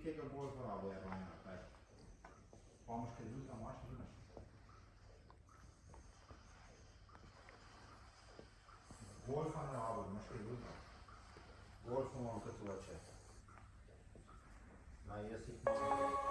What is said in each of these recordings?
tega golfa rabo je rojena, kaj. Pa imaš kaj drugega, imaš nimaš? Golfa ne rabo, imaš kaj drugega. Golfa imam kot oče. Naj jaz jih imam.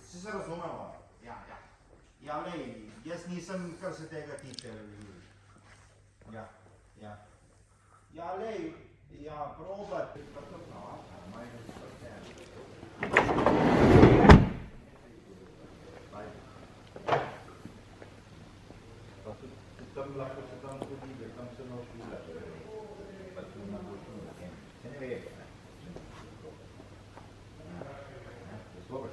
Si se razumemo? Ja. Ja, lej, jaz nisem, kar se tega tiče. Ja, lej, probat. Tam lahko se tam tudi, tam se noč vila. Pa tu na boljšem, se ne ve. Dobro.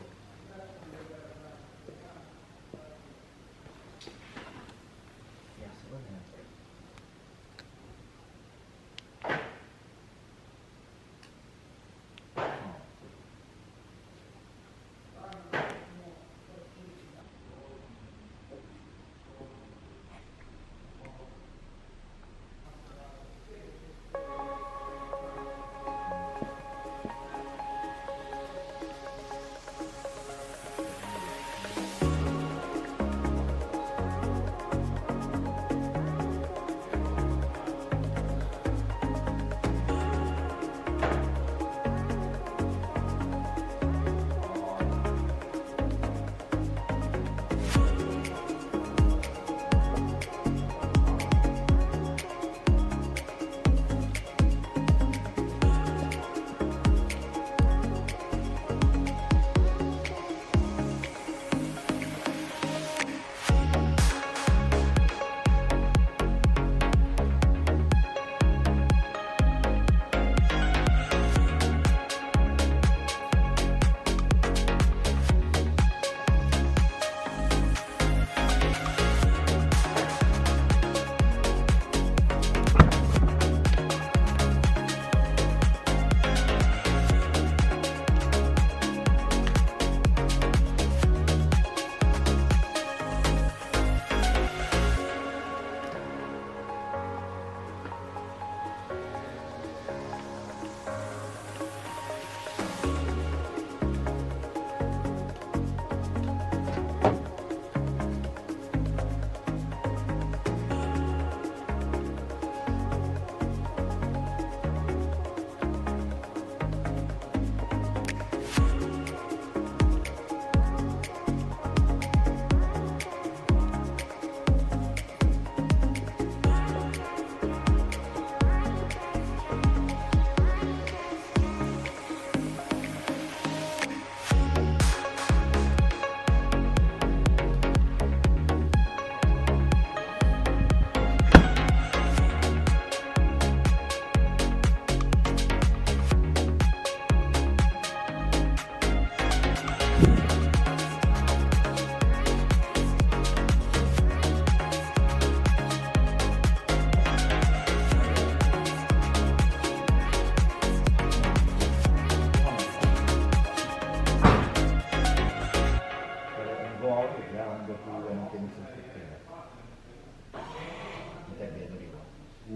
Od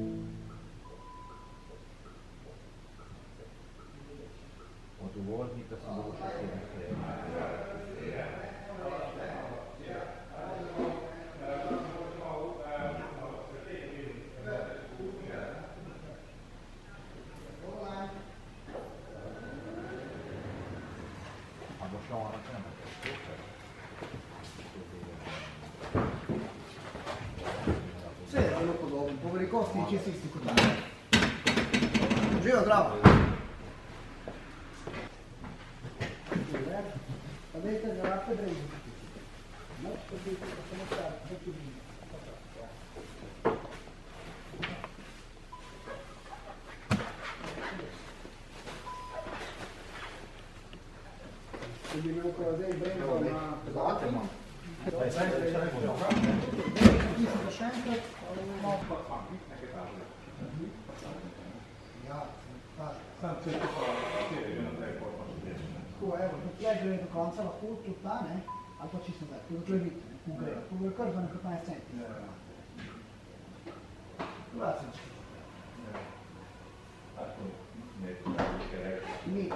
uvoznika sam došao 700 €. A došao ona cena, super. Sì, è troppo dopo, un po' per i costi ci si sta. Giro bravo. Vedete che la preso. No, così possiamo stare tutti bene. Quindi non ancora dei brand ma Esatto, ma. Dai, sai che c'è un po'. Leggere do konca lahko tudi ta, ne? Ali pa čisto zdaj, to je vidno, konkretno. To je kar za 15 centi. Grazie. Ni.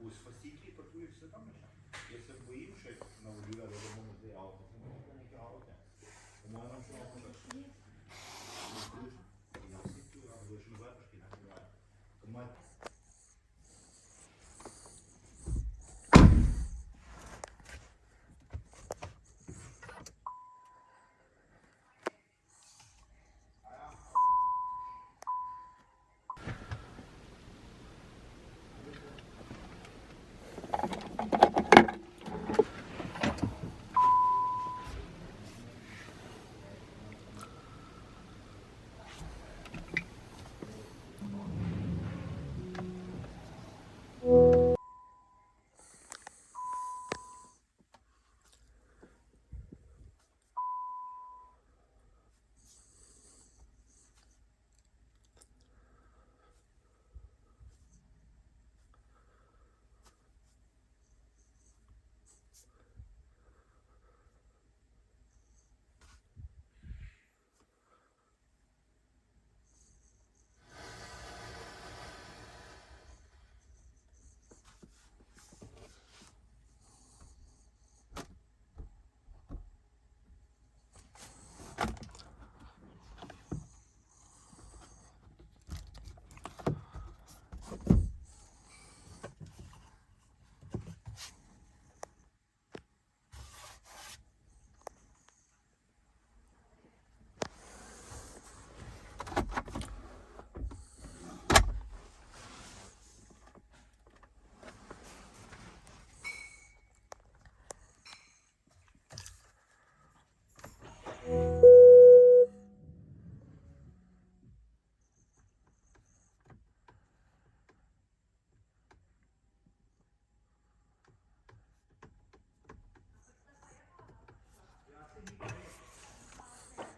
Uz fascikli pa tudi vse tam še. Jaz se bojim še navodila, da bomo zdaj avto. Samo nekaj avto. Po mojem nam še avto več. Ja, vsi tu, ja, boš nazaj paški, ne? Po mojem...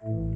Grazie.